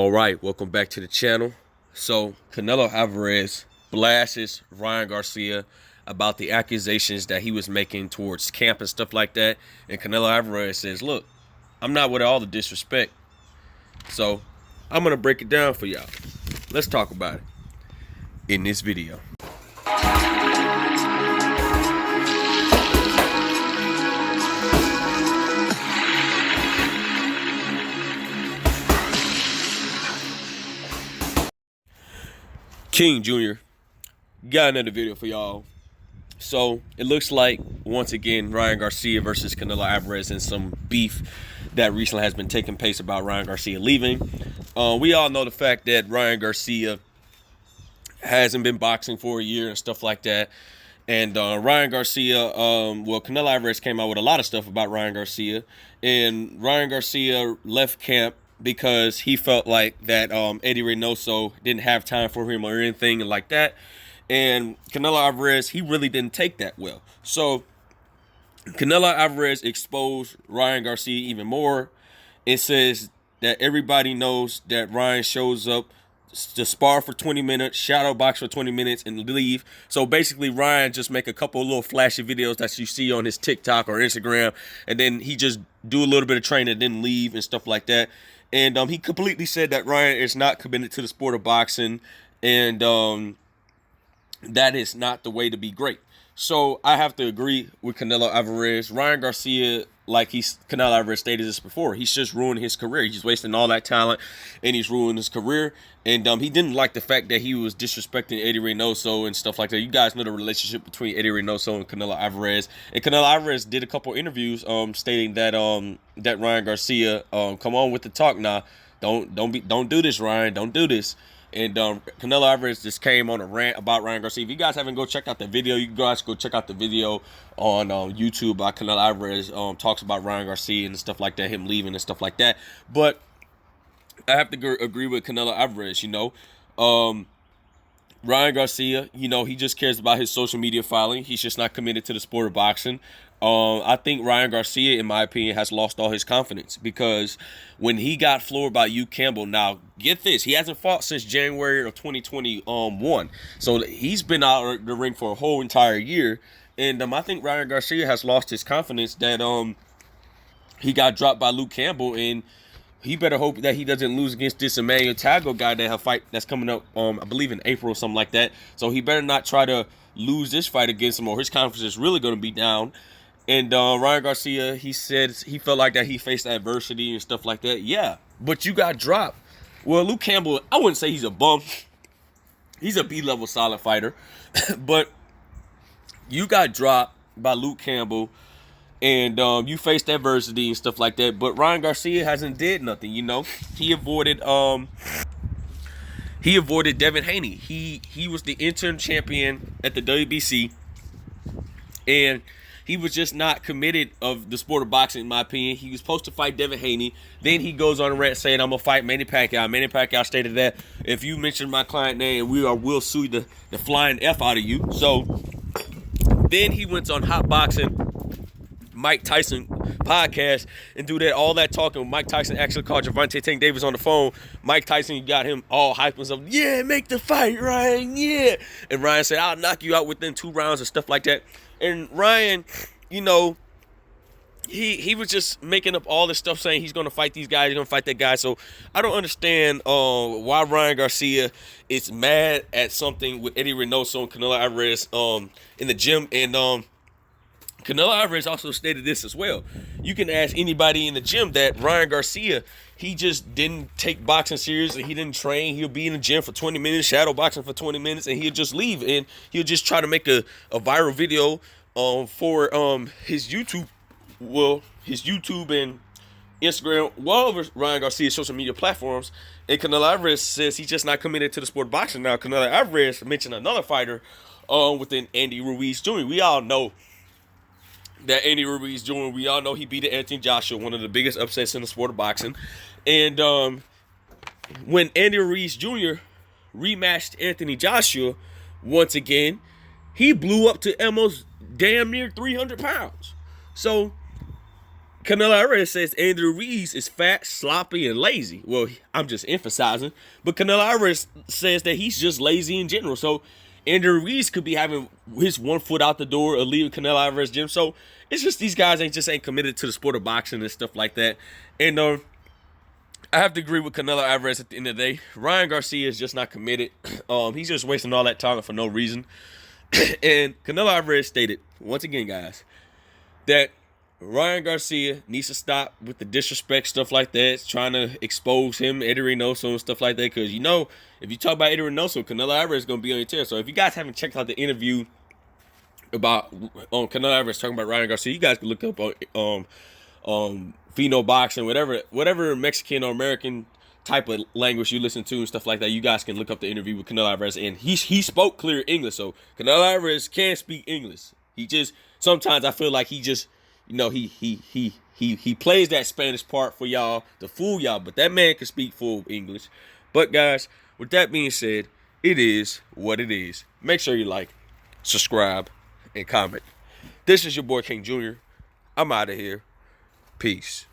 All right, welcome back to the channel. So Canelo Alvarez blasts Ryan Garcia about the accusations that he was making towards camp and stuff like that. And Canelo Alvarez says, look, I'm not with all the disrespect. So I'm going to break it down for y'all. Let's talk about it in this video. King Jr. got another video for y'all. So it looks like once again Ryan Garcia versus Canelo Alvarez in some beef that recently has been taking place about Ryan Garcia leaving. We all know the fact that Ryan Garcia hasn't been boxing for a year and stuff like that. And Ryan Garcia, Canelo Alvarez came out with a lot of stuff about Ryan Garcia, and Ryan Garcia left camp because he felt like that Eddie Reynoso didn't have time for him or anything like that. And Canelo Alvarez, he really didn't take that well. So Canelo Alvarez exposed Ryan Garcia even more. It says that everybody knows that Ryan shows up to spar for 20 minutes, shadow box for 20 minutes, and leave. So basically, Ryan just make a couple of little flashy videos that you see on his TikTok or Instagram, and then he just do a little bit of training and then leave and stuff like that. And he completely said that Ryan is not committed to the sport of boxing, and that is not the way to be great. So I have to agree with Canelo Alvarez. Ryan Garcia, like Canelo Alvarez stated this before, he's just ruining his career. He's wasting all that talent, and he's ruining his career. And he didn't like the fact that he was disrespecting Eddie Reynoso and stuff like that. You guys know the relationship between Eddie Reynoso and Canelo Alvarez. And Canelo Alvarez did a couple interviews stating that that Ryan Garcia, come on with the talk now. Don't do this, Ryan. Don't do this. And Canelo Alvarez just came on a rant about Ryan Garcia. If you guys haven't go check out the video, you guys go check out the video on YouTube by Canelo Alvarez. Talks about Ryan Garcia and stuff like that, him leaving and stuff like that. But I have to agree with Canelo Alvarez, you know. Ryan Garcia, you know, he just cares about his social media following. He's just not committed to the sport of boxing. I think Ryan Garcia, in my opinion, has lost all his confidence because when he got floored by Luke Campbell, now get this, he hasn't fought since January of 2021. So he's been out of the ring for a whole entire year. And I think Ryan Garcia has lost his confidence that he got dropped by Luke Campbell, and he better hope that he doesn't lose against this Emmanuel Tago guy that have fight that's coming up, I believe in April or something like that. So he better not try to lose this fight against him, or his confidence is really going to be down. And Ryan Garcia, he said he felt like that he faced adversity and stuff like that. Yeah, but you got dropped. Well, Luke Campbell, I wouldn't say he's a bum. He's a B-level solid fighter. But you got dropped by Luke Campbell, and you faced adversity and stuff like that. But Ryan Garcia hasn't did nothing, you know. He avoided Devin Haney. He was the interim champion at the WBC, and he was just not committed of the sport of boxing, in my opinion. He was supposed to fight Devin Haney. Then he goes on a rant saying, I'm going to fight Manny Pacquiao. Manny Pacquiao stated that if you mention my client name, we'll sue the flying F out of you. So then he went on Hot Boxing, Mike Tyson podcast, and do all that talking. Mike Tyson actually called Gervonta Tank Davis on the phone. Mike Tyson got him all hyped and stuff. Yeah, make the fight, Ryan. Yeah. And Ryan said, I'll knock you out within 2 rounds and stuff like that. And Ryan, you know, he was just making up all this stuff saying he's going to fight these guys, he's going to fight that guy. So I don't understand why Ryan Garcia is mad at something with Eddie Reynoso and Canelo Alvarez in the gym. And Canelo Alvarez also stated this as well. You can ask anybody in the gym that Ryan Garcia, he just didn't take boxing seriously. He didn't train. He'll be in the gym for 20 minutes, shadow boxing for 20 minutes, and he'll just leave. And he'll just try to make a viral video for his YouTube, his YouTube and Instagram, over Ryan Garcia's social media platforms. And Canelo Alvarez says he's just not committed to the sport of boxing. Now, Canelo Alvarez mentioned another fighter within Andy Ruiz Jr. We all know that Andy Ruiz Jr., we all know he beat Anthony Joshua, one of the biggest upsets in the sport of boxing. And when Andy Ruiz Jr. rematched Anthony Joshua, once again, he blew up to almost damn near 300 pounds. So Canelo Alvarez says Andrew Ruiz is fat, sloppy, and lazy. Well, I'm just emphasizing, but Canelo Alvarez says that he's just lazy in general. So Andrew Ruiz could be having his one foot out the door or leaving Canelo Alvarez gym. So it's just these guys ain't committed to the sport of boxing and stuff like that. And I have to agree with Canelo Alvarez at the end of the day. Ryan Garcia is just not committed. He's just wasting all that time for no reason. And Canelo Alvarez stated, once again, guys, that Ryan Garcia needs to stop with the disrespect, stuff like that, trying to expose him, Eddie Reynoso, and stuff like that. Because, if you talk about Eddie Reynoso, Canelo Alvarez is going to be on your tail. So if you guys haven't checked out the interview about Canelo Alvarez talking about Ryan Garcia, you guys can look up on Fino Boxing, whatever Mexican or American type of language you listen to and stuff like that. You guys can look up the interview with Canelo Alvarez, and he spoke clear English. So Canelo Alvarez can speak English. He just sometimes I feel like he just he plays that Spanish part for y'all to fool y'all, but that man can speak full English. But guys, with that being said, it is what it is. Make sure you like, subscribe, and comment. This is your boy King Jr. I'm out of here. Peace.